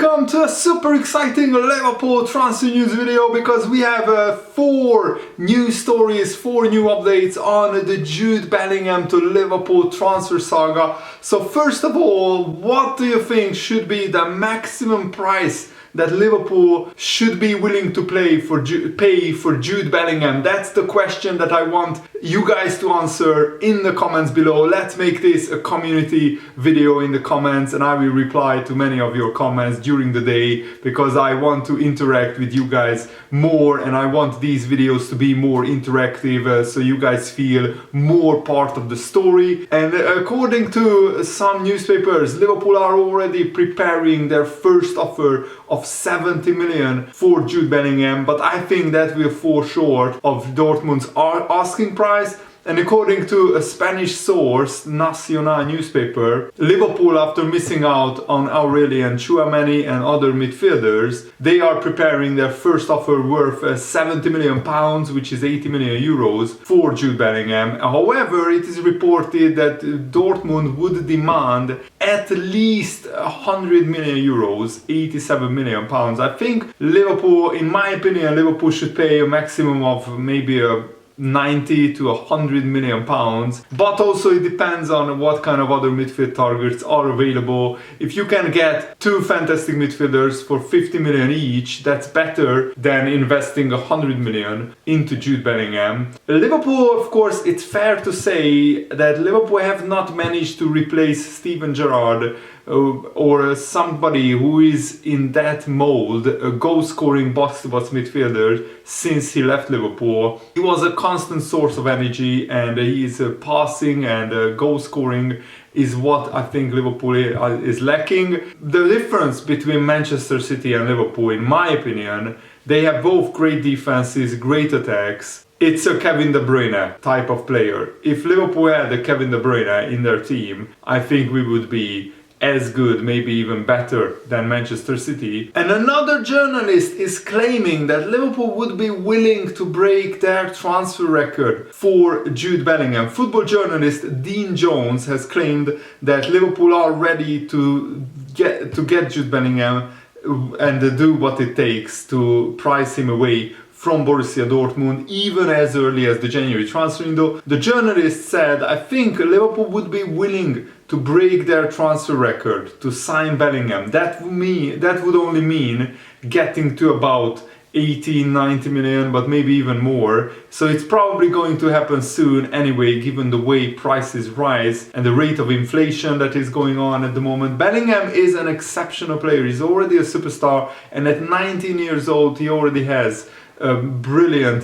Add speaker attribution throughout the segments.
Speaker 1: Welcome to a super exciting Liverpool transfer news video, because we have 4 new stories, 4 new updates on the Jude Bellingham to Liverpool transfer saga. So first of all, what do you think should be the maximum price that Liverpool should be willing to pay for Jude Bellingham? That's the question that I want you guys to answer in the comments below. Let's make this a community video in the comments, and I will reply to many of your comments during the day, because I want to interact with you guys more, and I want these videos to be more interactive, so you guys feel more part of the story. And according to some newspapers, Liverpool are already preparing their first offer of 70 million for Jude Bellingham, but I think that will fall short of Dortmund's asking price. And according to a Spanish source, Nacional newspaper, Liverpool, after missing out on Aurelian Tchouameni and other midfielders, they are preparing their first offer worth 70 million pounds, which is 80 million euros, for Jude Bellingham. However, it is reported that Dortmund would demand at least 100 million euros, 87 million pounds. I think Liverpool, in my opinion, Liverpool should pay a maximum of maybe 90 to 100 million pounds, but also it depends on what kind of other midfield targets are available. If you can get 2 fantastic midfielders for 50 million each, that's better than investing 100 million into Jude Bellingham. Liverpool, of course, it's fair to say that Liverpool have not managed to replace Steven Gerrard or somebody who is in that mold, a goal-scoring box-to-box midfielder, since he left Liverpool. He was a constant source of energy, and his passing and goal-scoring is what I think Liverpool is lacking. The difference between Manchester City and Liverpool, in my opinion, they have both great defenses, great attacks. It's a Kevin De Bruyne type of player. If Liverpool had a Kevin De Bruyne in their team, I think we would be as good, maybe even better than Manchester City. And another journalist is claiming that Liverpool would be willing to break their transfer record for Jude Bellingham. Football journalist Dean Jones has claimed that Liverpool are ready to get Jude Bellingham and do what it takes to price him away from Borussia Dortmund, even as early as the January transfer window. The journalist said, I think Liverpool would be willing to break their transfer record to sign Bellingham. That would only mean getting to about 80-90 million, but maybe even more. So it's probably going to happen soon anyway, given the way prices rise and the rate of inflation that is going on at the moment. Bellingham is an exceptional player. He's already a superstar, and at 19 years old he already has a brilliant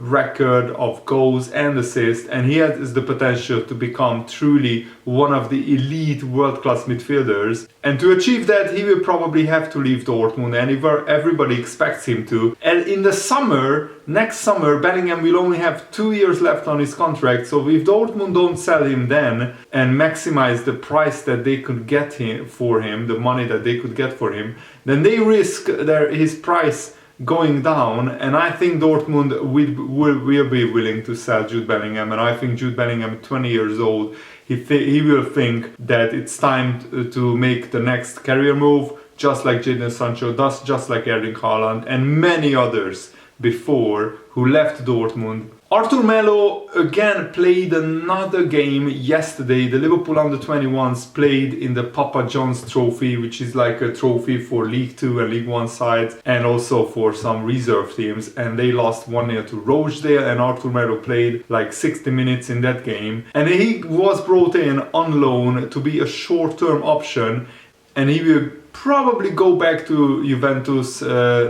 Speaker 1: record of goals and assists, and he has the potential to become truly one of the elite world-class midfielders. And to achieve that, he will probably have to leave Dortmund, and everybody expects him to. And in the summer, next summer, Bellingham will only have 2 years left on his contract, so if Dortmund don't sell him then and maximize the price that they could get for him, the money that they could get for him, then they risk his price going down. And I think Dortmund will be willing to sell Jude Bellingham, and I think Jude Bellingham, 20 years old, he will think that it's time to make the next career move, just like Jadon Sancho, just like Erling Haaland and many others before who left Dortmund. Arthur Melo again played another game yesterday. The Liverpool under-21s played in the Papa John's Trophy, which is like a trophy for League 2 and League 1 sides, and also for some reserve teams, and they lost 1-0 to Rochdale, and Arthur Melo played like 60 minutes in that game, and he was brought in on loan to be a short-term option, and he will probably go back to Juventus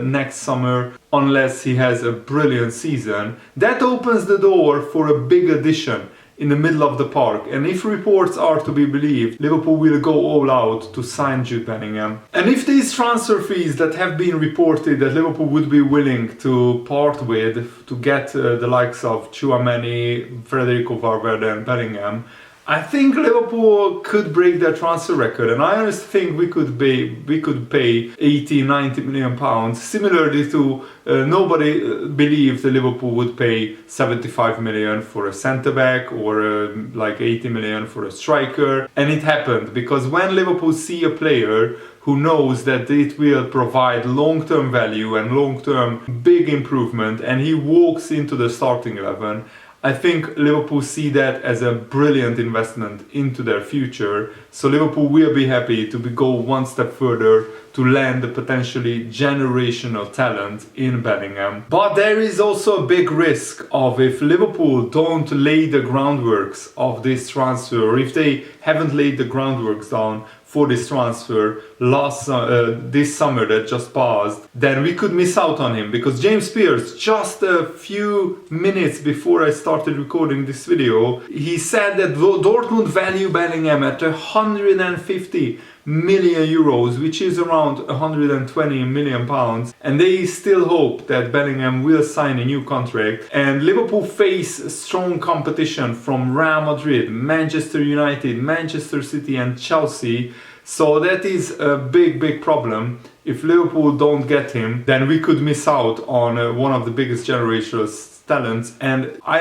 Speaker 1: next summer, unless he has a brilliant season. That opens the door for a big addition in the middle of the park, and if reports are to be believed, Liverpool will go all out to sign Jude Bellingham. And if these transfer fees that have been reported that Liverpool would be willing to part with to get the likes of Tchouameni, Federico Valverde and Bellingham, I think Liverpool could break their transfer record, and I honestly think we could pay 80-90 million pounds. Similarly to nobody believed that Liverpool would pay 75 million for a centre back or like 80 million for a striker, and it happened because when Liverpool see a player who knows that it will provide long-term value and long-term big improvement, and he walks into the starting 11, I think Liverpool see that as a brilliant investment into their future. So Liverpool will be happy to go one step further to land a potentially generational talent in Bellingham. But there is also a big risk of, if Liverpool don't lay the groundworks of this transfer, or if they haven't laid the groundworks down for this transfer this summer that just passed, then we could miss out on him. Because James Spears, just a few minutes before I started recording this video, he said that Dortmund value Bellingham at 150 million euros, which is around 120 million pounds, and they still hope that Bellingham will sign a new contract. And Liverpool face strong competition from Real Madrid, Manchester United, Manchester City and Chelsea. So that is a big problem. If Liverpool don't get him, then we could miss out on one of the biggest generational talents. And I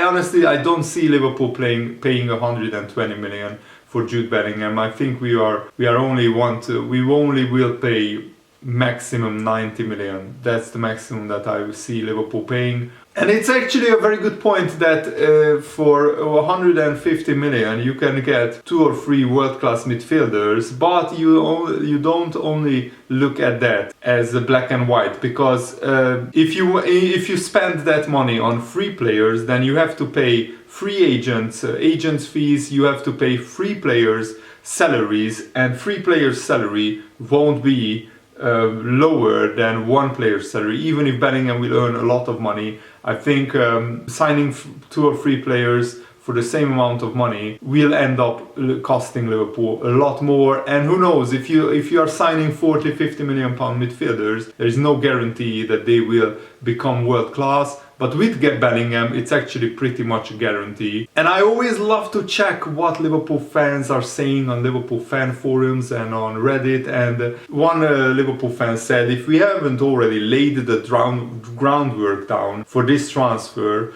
Speaker 1: don't see Liverpool paying 120 million for Jude Bellingham. I think we only will pay maximum 90 million. That's the maximum that I will see Liverpool paying. And it's actually a very good point that for 150 million you can get 2 or 3 world-class midfielders, but you don't only look at that as a black and white, because if you spend that money on free players, then you have to pay free agents fees, you have to pay free players salaries, and free players salary won't be lower than one player's salary. Even if Bellingham will earn a lot of money, I think signing 2 or 3 players for the same amount of money will end up costing Liverpool a lot more. And who knows, if you are signing 40-50 million pound midfielders, there is no guarantee that they will become world class. But with Bellingham, it's actually pretty much a guarantee. And I always love to check what Liverpool fans are saying on Liverpool fan forums and on Reddit. And one Liverpool fan said, if we haven't already laid the groundwork down for this transfer,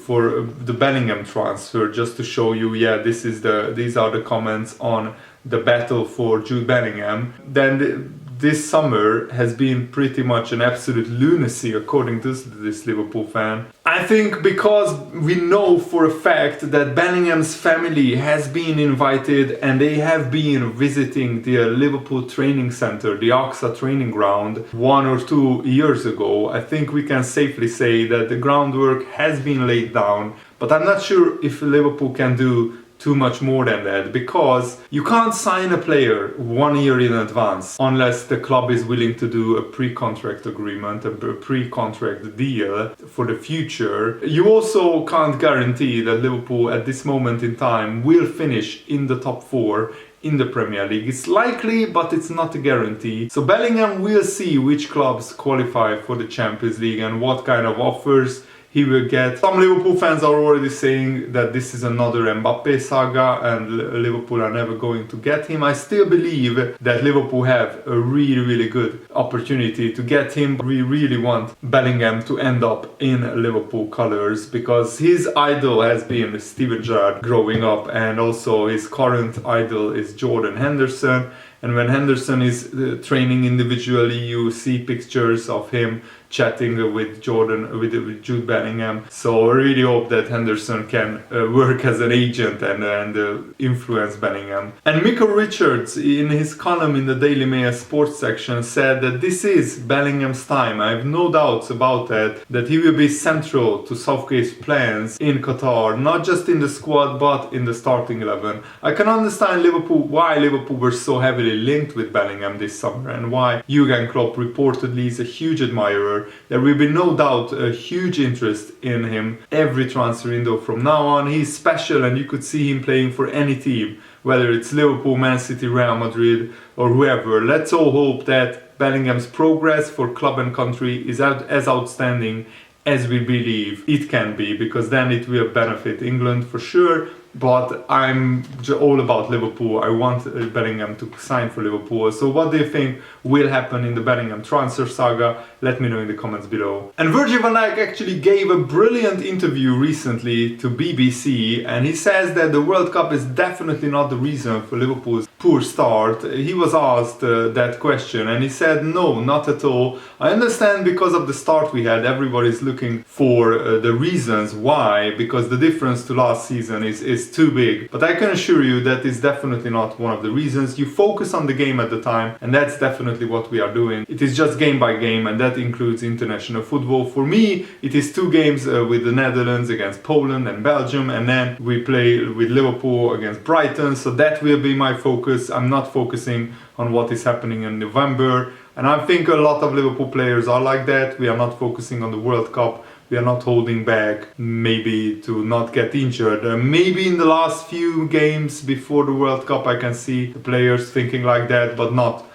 Speaker 1: for the Bellingham transfer, just to show you, yeah, these are the comments on the battle for Jude Bellingham, then this summer has been pretty much an absolute lunacy, according to this Liverpool fan. I think because we know for a fact that Bellingham's family has been invited and they have been visiting the Liverpool training center, the AXA training ground, 1 or 2 years ago. I think we can safely say that the groundwork has been laid down, but I'm not sure if Liverpool can do too much more than that, because you can't sign a player 1 year in advance unless the club is willing to do a pre-contract agreement, a pre-contract deal for the future. You also can't guarantee that Liverpool at this moment in time will finish in the top 4 in the Premier League. It's likely, but it's not a guarantee. So Bellingham will see which clubs qualify for the Champions League and what kind of offers he will get. Some Liverpool fans are already saying that this is another Mbappe saga and Liverpool are never going to get him. I still believe that Liverpool have a really good opportunity to get him. We really want Bellingham to end up in Liverpool colours, because his idol has been Steven Gerrard growing up, and also his current idol is Jordan Henderson. And when Henderson is training individually, you see pictures of him chatting with Jude Bellingham. So I really hope that Henderson can work as an agent and influence Bellingham. And Michael Richards, in his column in the Daily Mail sports section, said that this is Bellingham's time. I have no doubts about that he will be central to Southgate's plans in Qatar, not just in the squad but in the starting 11. I can understand why Liverpool were so heavily linked with Bellingham this summer, and why Jurgen Klopp reportedly is a huge admirer. There will be no doubt a huge interest in him every transfer window from now on. He's special and you could see him playing for any team, whether it's Liverpool, Man City, Real Madrid or whoever. Let's all hope that Bellingham's progress for club and country is as outstanding as we believe it can be, because then it will benefit England for sure, but I'm all about Liverpool. I want Bellingham to sign for Liverpool. So what do you think will happen in the Bellingham transfer saga? Let me know in the comments below. And Virgil van Dijk actually gave a brilliant interview recently to BBC, and he says that the World Cup is definitely not the reason for Liverpool's poor start. He was asked that question and he said no, not at all. I understand because of the start we had, everybody's looking for the reasons why, because the difference to last season is too big. But I can assure you that is definitely not one of the reasons. You focus on the game at the time, and that's definitely what we are doing. It is just game by game, and that includes international football. For me, it is 2 games with the Netherlands against Poland and Belgium, and then we play with Liverpool against Brighton, so that will be my focus. I'm not focusing on what is happening in November, and I think a lot of Liverpool players are like that. We are not focusing on the World Cup. We are not holding back, maybe to not get injured. Maybe in the last few games before the World Cup I can see the players thinking like that, but not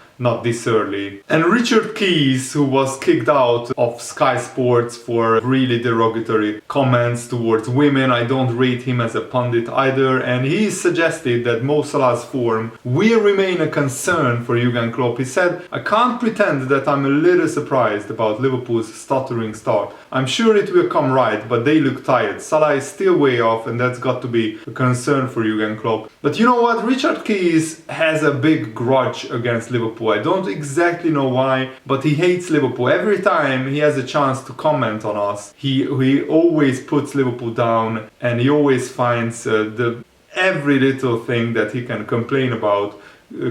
Speaker 1: this early. And Richard Keys, who was kicked out of Sky Sports for really derogatory comments towards women, I don't rate him as a pundit either, and he suggested that Mo Salah's form will remain a concern for Jurgen Klopp. He said, I can't pretend that I'm a little surprised about Liverpool's stuttering start. I'm sure it will come right, but they look tired. Salah is still way off, and that's got to be a concern for Jurgen Klopp. But you know what? Richard Keys has a big grudge against Liverpool. I don't exactly know why, but he hates Liverpool. Every time he has a chance to comment on us, he always puts Liverpool down, and he always finds every little thing that he can complain about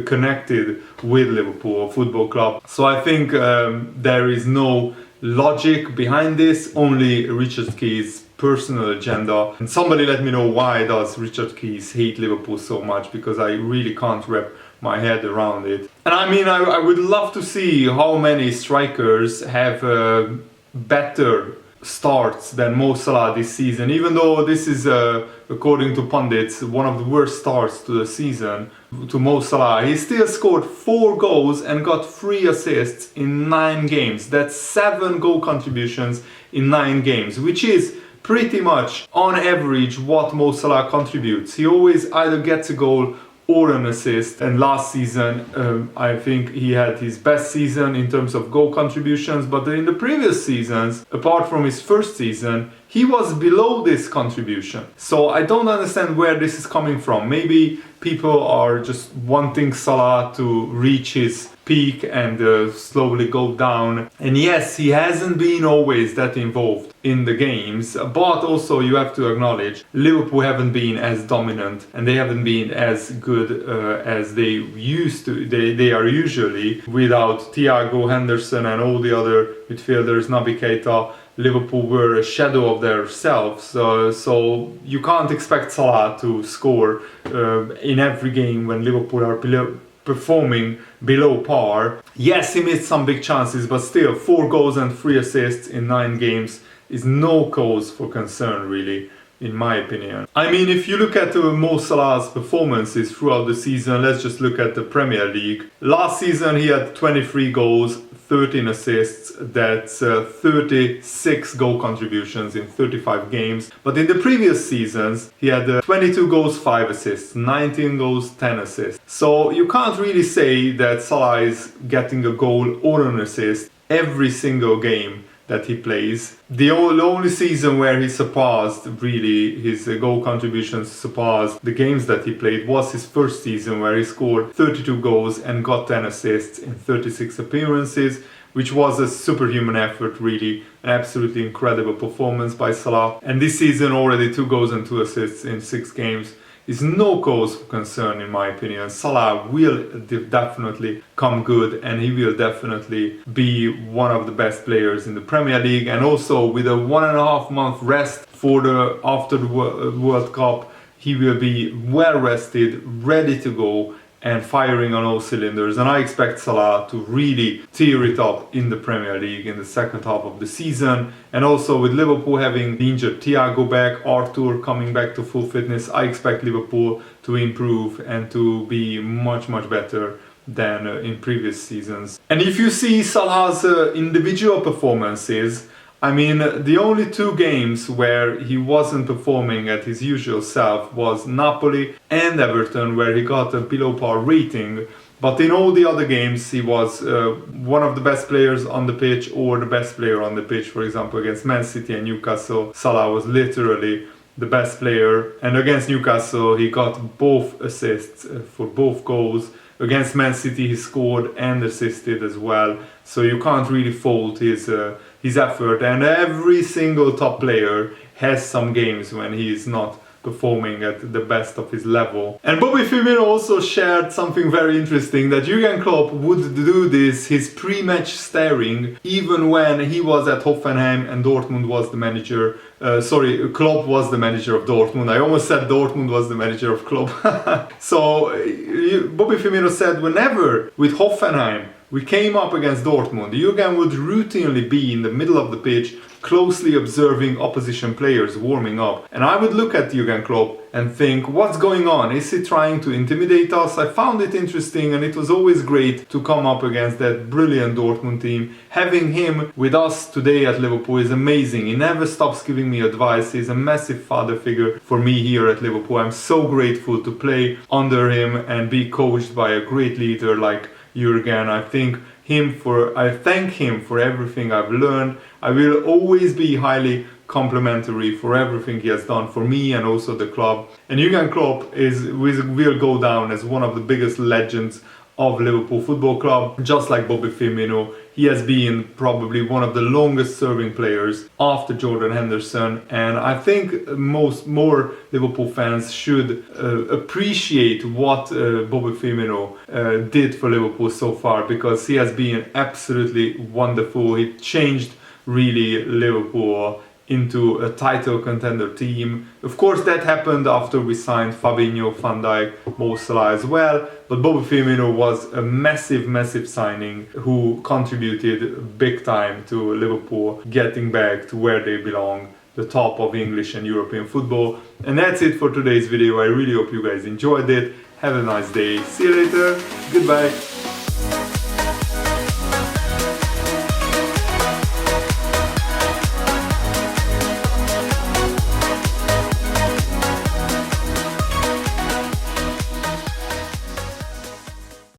Speaker 1: connected with Liverpool Football Club. So I think there is no logic behind this, only Richard Keys' personal agenda. And somebody let me know, why does Richard Keys hate Liverpool so much, because I really can't wrap my head around it. And I mean, I would love to see how many strikers have better starts than Mo Salah this season, even though this is according to pundits one of the worst starts to the season to Mo Salah. He still scored 4 goals and got 3 assists in 9 games. That's 7 goal contributions in 9 games, which is pretty much on average what Mo Salah contributes. He always either gets a goal or an assist, and last season I think he had his best season in terms of goal contributions, but in the previous seasons, apart from his first season, he was below this contribution. So I don't understand where this is coming from. Maybe people are just wanting Salah to reach his peak and slowly go down. And yes, he hasn't been always that involved in the games, but also you have to acknowledge Liverpool haven't been as dominant and they haven't been as good as they used to. They are usually without Thiago, Henderson and all the other midfielders, Naby Keita. Liverpool were a shadow of themselves, so you can't expect Salah to score in every game when Liverpool are performing below par. Yes, he missed some big chances, but still 4 goals and 3 assists in 9 games is no cause for concern, really, in my opinion. I mean, if you look at Mo Salah's performances throughout the season, let's just look at the Premier League. Last season he had 23 goals, 13 assists, that's 36 goal contributions in 35 games. But in the previous seasons, he had 22 goals, 5 assists, 19 goals, 10 assists. So you can't really say that Salah is getting a goal or an assist every single game that he plays. The only season where he surpassed, really, his goal contributions surpassed the games that he played was his first season, where he scored 32 goals and got 10 assists in 36 appearances, which was a superhuman effort, really, an absolutely incredible performance by Salah. And this season already 2 goals and 2 assists in 6 games is no cause for concern, in my opinion. Salah will definitely come good, and he will definitely be one of the best players in the Premier League. And also with a 1.5 month rest after the World Cup, he will be well rested, ready to go and firing on all cylinders. And I expect Salah to really tear it up in the Premier League in the second half of the season. And also with Liverpool having the injured Thiago back, Arthur coming back to full fitness, I expect Liverpool to improve and to be much better than in previous seasons. And if you see Salah's individual performances, I mean, the only 2 games where he wasn't performing at his usual self was Napoli and Everton, where he got a below par rating. But in all the other games, he was one of the best players on the pitch or the best player on the pitch. For example, against Man City and Newcastle, Salah was literally the best player. And against Newcastle, he got both assists for both goals. Against Man City, he scored and assisted as well. So you can't really fault his effort. And every single top player has some games when he is not performing at the best of his level. And Bobby Firmino also shared something very interesting, that Jurgen Klopp would do his pre-match staring even when he was at Hoffenheim and Dortmund was the manager. Klopp was the manager of Dortmund. I almost said Dortmund was the manager of Klopp. So Bobby Firmino said whenever with Hoffenheim we came up against Dortmund, Jurgen would routinely be in the middle of the pitch, closely observing opposition players warming up. And I would look at Jurgen Klopp and think, what's going on? Is he trying to intimidate us? I found it interesting, and it was always great to come up against that brilliant Dortmund team. Having him with us today at Liverpool is amazing. He never stops giving me advice. He's a massive father figure for me here at Liverpool. I'm so grateful to play under him and be coached by a great leader like Jurgen. I thank him for everything I've learned. I will always be highly complimentary for everything he has done for me and also the club. And Jurgen Klopp will go down as one of the biggest legends of Liverpool Football Club, just like Bobby Firmino. He has been probably one of the longest serving players after Jordan Henderson, and I think more Liverpool fans should appreciate what Bobby Firmino did for Liverpool so far, because he has been absolutely wonderful. He changed really Liverpool into a title contender team. Of course, that happened after we signed Fabinho, Van Dijk, Mo Salah as well, but Bobby Firmino was a massive signing who contributed big time to Liverpool getting back to where they belong, the top of English and European football. And that's it for today's video. I really hope you guys enjoyed it. Have a nice day. See you later. Goodbye.